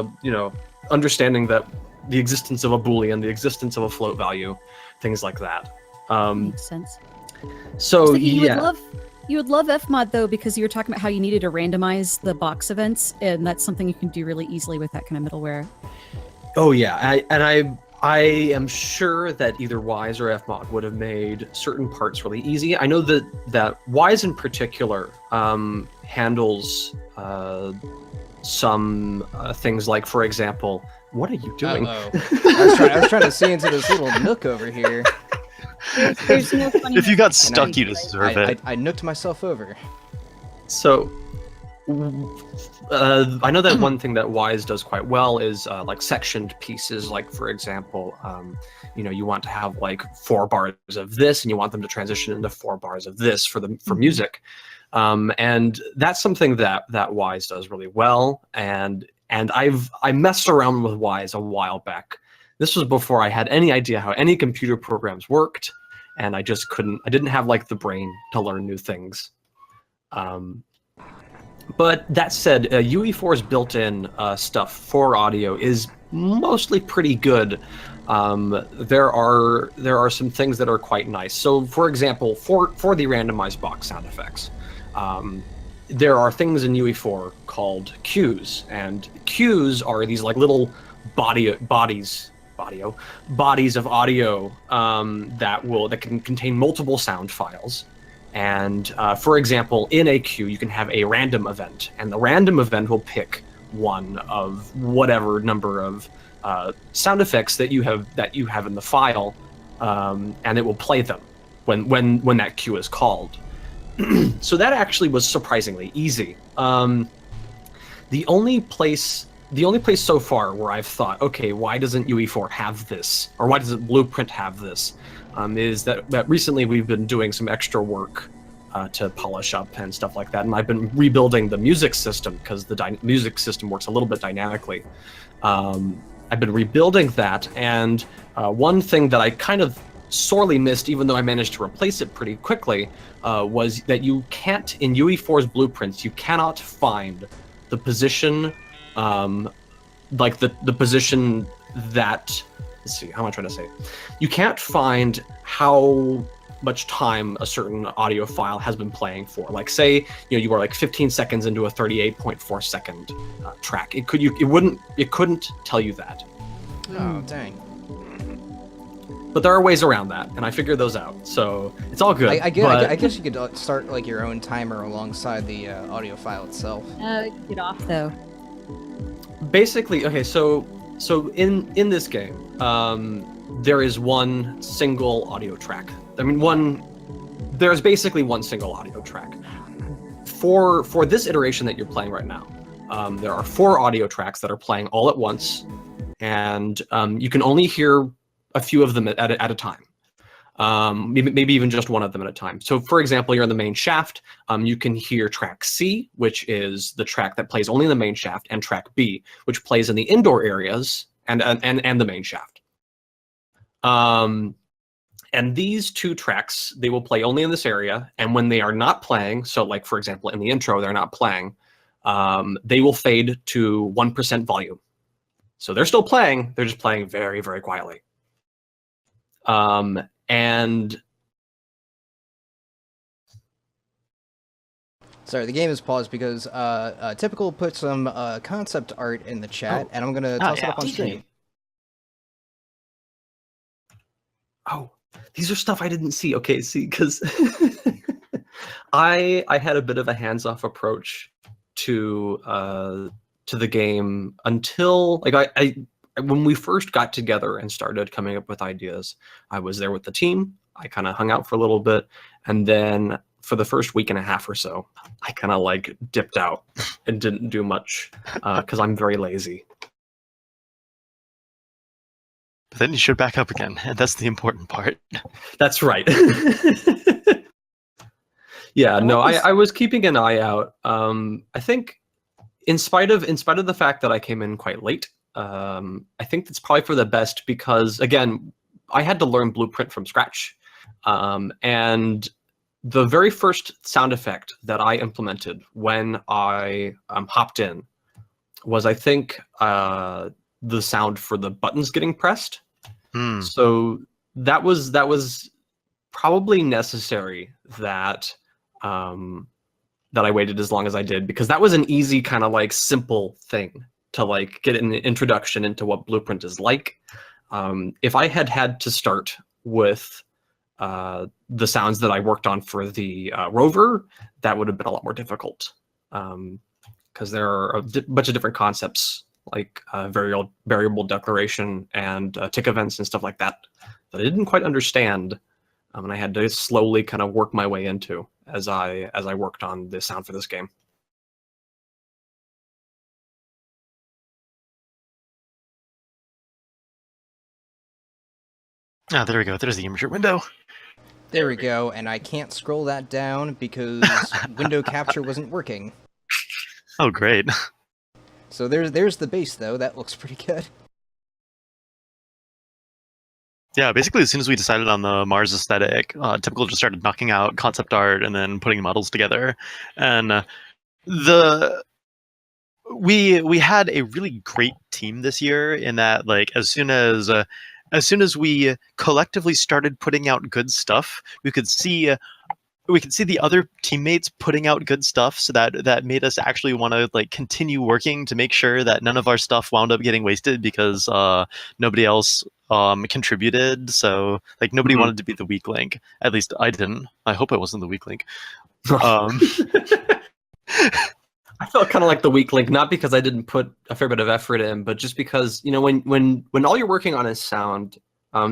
understanding that the existence of a Boolean, the existence of a float value, things like that. Makes sense. So you would love Fmod though, because you were talking about how you needed to randomize the box events, and that's something you can do really easily with that kind of middleware. Oh yeah, I am sure that either Wise or Fmod would have made certain parts really easy. I know that Wise in particular handles some things like, for example, what are you doing? I was trying to see into this little nook over here. There's no funny If you got stuck, you deserve it. I nooked myself over. So, I know that one thing that Wise does quite well is like sectioned pieces. Like, for example, you want to have like 4 bars of this, and you want them to transition into 4 bars of this for music. And that's something that Wise does really well. And I messed around with Wise a while back. This was before I had any idea how any computer programs worked, and I didn't have like the brain to learn new things. But that said, UE4's built-in stuff for audio is mostly pretty good. There are some things that are quite nice. So, for example, for the randomized box sound effects, there are things in UE4 called cues, and cues are these like little bodies of audio that can contain multiple sound files. And for example, in a queue, you can have a random event, and the random event will pick one of whatever number of sound effects that you have in the file, and it will play them when that queue is called. So that actually was surprisingly easy. The only place so far where I've thought, okay, why doesn't UE4 have this, or why doesn't Blueprint have this, is that recently we've been doing some extra work to polish up and stuff like that, and I've been rebuilding the music system because the music system works a little bit dynamically. I've been rebuilding that, and one thing that I kind of sorely missed, even though I managed to replace it pretty quickly, was that you can't, in UE4's blueprints, you cannot find the position, like the position that, let's see, how am I trying to say it? You can't find how much time a certain audio file has been playing for. Like, say, you are like 15 seconds into a 38.4 second track. It couldn't tell you that. Oh, dang. But there are ways around that, and I figured those out, so it's all good. I guess you could start like your own timer alongside the audio file itself. Get off though. Basically, okay, so in this game, there is one single audio track. There's basically one single audio track. For this iteration that you're playing right now, there are 4 audio tracks that are playing all at once, and you can only hear a few of them at a time. maybe even just one of them at a time. So, for example, you're in the main shaft. You can hear track C, which is the track that plays only in the main shaft, and track B, which plays in the indoor areas and the main shaft. And these two tracks, they will play only in this area. And when they are not playing, so like, for example, in the intro, they're not playing, they will fade to 1% volume. So they're still playing, they're just playing very, very quietly. And Sorry, the game is paused because Typical put some concept art in the chat, and I'm gonna toss it up on stream. Oh, these are stuff I didn't see. Okay, see, because I had a bit of a hands-off approach to the game until like I when we first got together and started coming up with ideas. I was there with the team. I kind of hung out for a little bit, and then for the first week and a half or so, I kind of like dipped out and didn't do much because I'm very lazy. But then you should back up again, and that's the important part. That's right. Yeah, no, I was keeping an eye out. I think in spite of the fact that I came in quite late, I think that's probably for the best because, again, I had to learn Blueprint from scratch. And the very first sound effect that I implemented when I hopped in was, I think, the sound for the buttons getting pressed. So that was probably necessary that that I waited as long as I did, because that was an easy kind of like simple thing to like get an introduction into what Blueprint is like. If I had to start with the sounds that I worked on for the rover, that would have been a lot more difficult, because there are a bunch of different concepts like variable declaration and tick events and stuff like that that I didn't quite understand, and I had to slowly kind of work my way into as I worked on the sound for this game. Ah, there we go. There's the immature window. There we go, and I can't scroll that down because window capture wasn't working. Oh, great. So there's the base, though. That looks pretty good. Yeah, basically as soon as we decided on the Mars aesthetic, Typical just started knocking out concept art and then putting models together. And we had a really great team this year in that, like, as soon as we collectively started putting out good stuff, we could see the other teammates putting out good stuff, so that made us actually want to like continue working to make sure that none of our stuff wound up getting wasted because nobody else contributed. So like nobody wanted to be the weak link. At least I didn't. I hope I wasn't the weak link. I felt kind of like the weak link, not because I didn't put a fair bit of effort in, but just because, you know, when all you're working on is sound,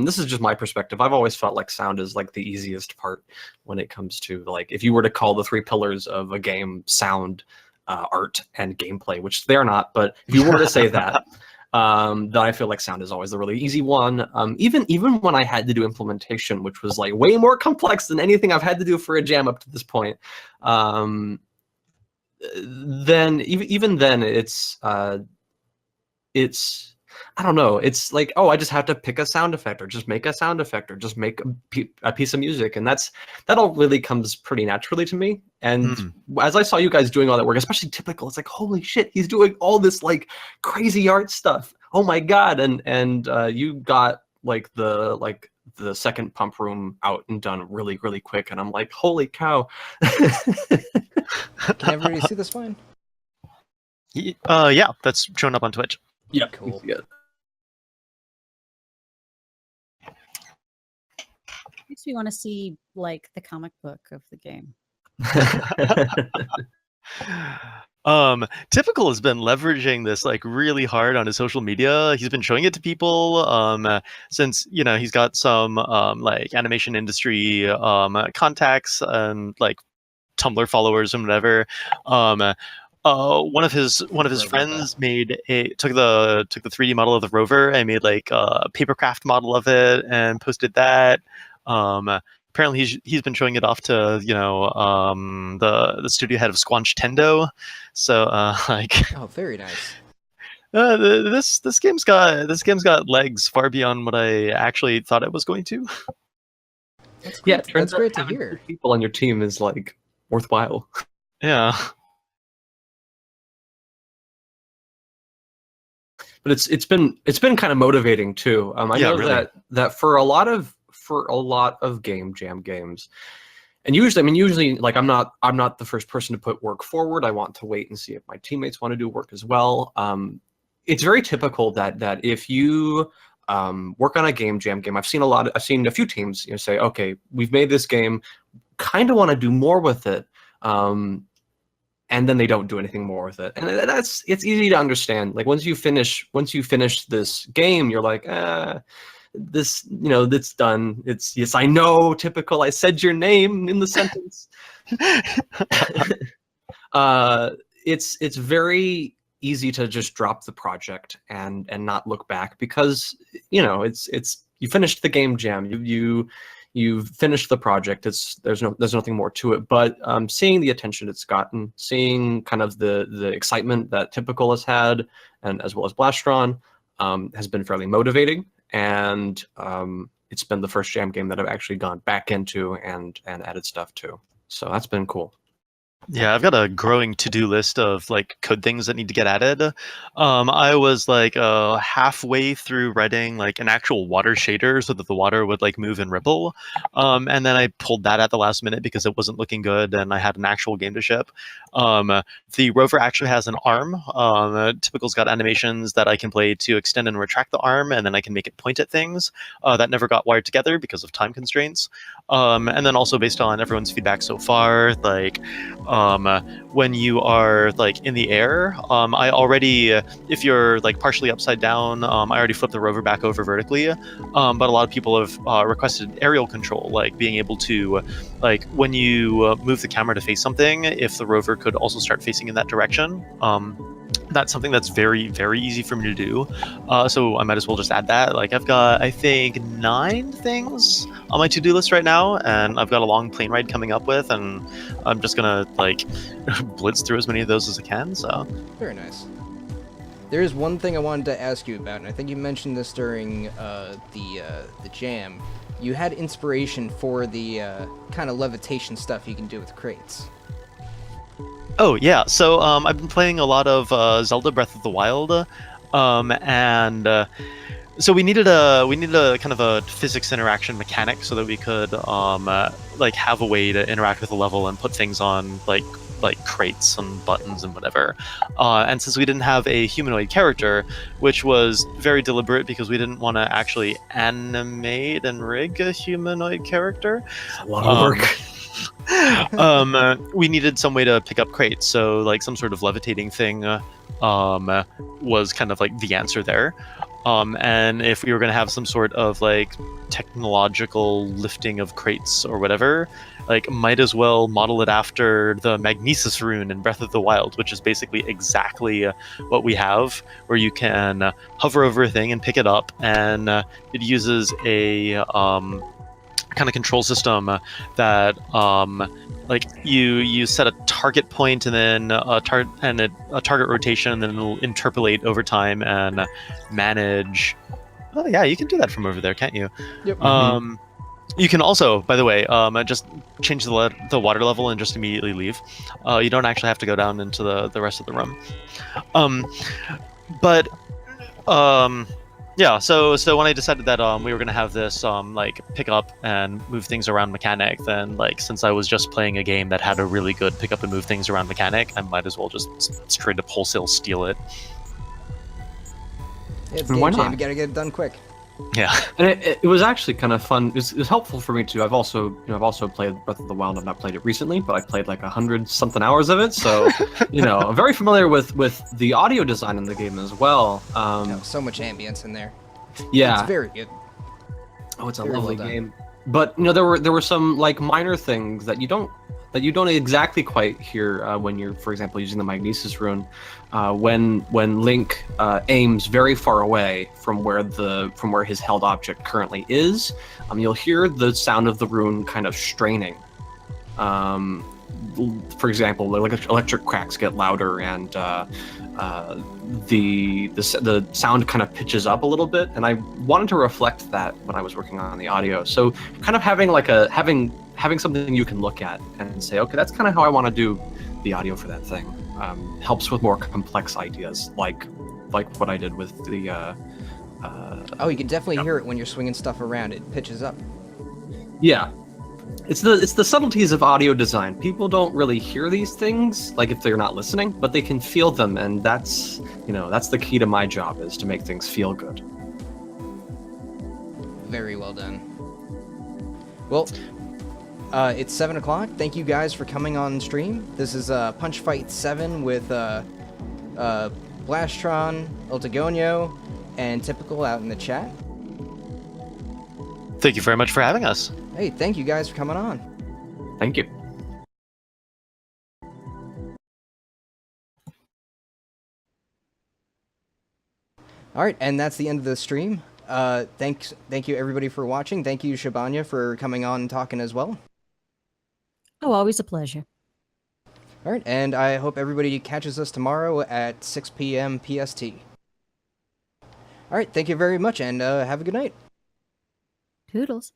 this is just my perspective. I've always felt like sound is like the easiest part when it comes to, like, if you were to call the three pillars of a game sound, art, and gameplay, which they're not, but if you were to say that, then I feel like sound is always the really easy one. Even when I had to do implementation, which was like way more complex than anything I've had to do for a jam up to this point, then even then it's I don't know, it's like, oh, I just have to pick a sound effect or just make a sound effect or just make a piece of music, and that all really comes pretty naturally to me. And as I saw you guys doing all that work, especially Typical, it's like, holy shit, he's doing all this like crazy art stuff, oh my god. And you got like the second pump room out and done really, really quick, and I'm like, holy cow. Can everybody see this fine? Yeah, that's showing up on Twitch. Yeah, cool. Yeah. Makes me want to see like the comic book of the game. Typical has been leveraging this like really hard on his social media. He's been showing it to people since, you know, he's got some like animation industry contacts and like Tumblr followers and whatever. One of his friends took the 3D model of the rover and made like a papercraft model of it and posted that. Apparently he's been showing it off to the studio head of Squanch Tendo. So like Oh, very nice. this game's got legs far beyond what I actually thought it was going to. That's great. Yeah, it turns That's out great to having hear. 2 people on your team is like worthwhile. Yeah. But it's been kind of motivating too. I Yeah, know really. that for a lot of game jam games, and usually like I'm not the first person to put work forward. I want to wait and see if my teammates want to do work as well. It's very typical that if you work on a game jam game, I've seen a few teams say, okay, we've made this game, kind of want to do more with it. And then they don't do anything more with it, and it's easy to understand. Like once you finish this game, you're like, this that's done. It's yes, I know, typical. I said your name in the sentence. It's very easy to just drop the project and not look back, because it's you finished the game jam. You've finished the project. There's nothing more to it. But seeing the attention it's gotten, seeing kind of the excitement that Typical has had, and as well as Blastron, has been fairly motivating. And it's been the first jam game that I've actually gone back into and added stuff to. So that's been cool. Yeah, I've got a growing to-do list of like code things that need to get added. I was like halfway through writing like an actual water shader so that the water would like move and ripple, and then I pulled that at the last minute because it wasn't looking good, and I had an actual game to ship. The rover actually has an arm. Typical's got animations that I can play to extend and retract the arm, and then I can make it point at things. That never got wired together because of time constraints. And then also based on everyone's feedback so far, like when you are like in the air, I already, if you're like partially upside down, I already flipped the rover back over vertically. But a lot of people have requested aerial control, like being able to, like when you move the camera to face something, if the rover could also start facing in that direction. That's something that's very, very easy for me to do. So I might as well just add that. Like I've got, I think, 9 things on my to-do list right now, and I've got a long plane ride coming up with, and I'm just gonna like blitz through as many of those as I can. So Very nice. There is one thing I wanted to ask you about, and I think you mentioned this during the jam. You had inspiration for the kind of levitation stuff you can do with crates. oh yeah, so I've been playing a lot of Zelda Breath of the Wild, and so we needed a kind of a physics interaction mechanic so that we could like have a way to interact with the level and put things on like crates and buttons and whatever. And since we didn't have a humanoid character, which was very deliberate because we didn't want to actually animate and rig a humanoid character. It's a lot of work. We needed some way to pick up crates, so like some sort of levitating thing was kind of like the answer there. And if we were going to have some sort of like technological lifting of crates or whatever, like might as well model it after the Magnesis rune in Breath of the Wild, which is basically exactly what we have, where you can hover over a thing and pick it up, and it uses a kind of control system that like you set a target point and then a target rotation, and then it'll interpolate over time and manage. Oh yeah, you can do that from over there, can't you? Yep. You can also, by the way, just change the water level and just immediately leave. You don't actually have to go down into the rest of the room. Yeah, so when I decided that we were gonna have this like pick up and move things around mechanic, then like since I was just playing a game that had a really good pick up and move things around mechanic, I might as well just straight up wholesale steal it. It's And game why jam. not? You gotta get it done quick. Yeah. And it was actually kind of fun. It was helpful for me too. I've also played Breath of the Wild. I've not played it recently, but I played like 100-something hours of it. So I'm very familiar with the audio design in the game as well. So much ambience in there. Yeah. It's very good. Oh, it's a Very lovely well done. game. But there were some like minor things that you don't that you don't exactly quite hear when you're, for example, using the Magnesis rune. When Link aims very far away from where his held object currently is, you'll hear the sound of the rune kind of straining. For example, like electric cracks get louder, and the sound kind of pitches up a little bit. And I wanted to reflect that when I was working on the audio. So kind of having having something you can look at and say, okay, that's kind of how I want to do the audio for that thing. Helps with more complex ideas, like what I did with the. Oh, you can definitely hear it when you're swinging stuff around. It pitches up. Yeah. It's the subtleties of audio design. People don't really hear these things, like if they're not listening, but they can feel them, and that's the key to my job, is to make things feel good. Very well done. Well, it's 7 o'clock. Thank you guys for coming on stream. This is Punch Fight 7 with Blastron, Ultigonio, and Typical out in the chat. Thank you very much for having us. Hey, thank you guys for coming on. Thank you. All right, and that's the end of the stream. Thank you everybody for watching. Thank you, Xibanya, for coming on and talking as well. Oh, always a pleasure. All right, and I hope everybody catches us tomorrow at 6 p.m. PST. All right, thank you very much, and have a good night. Toodles.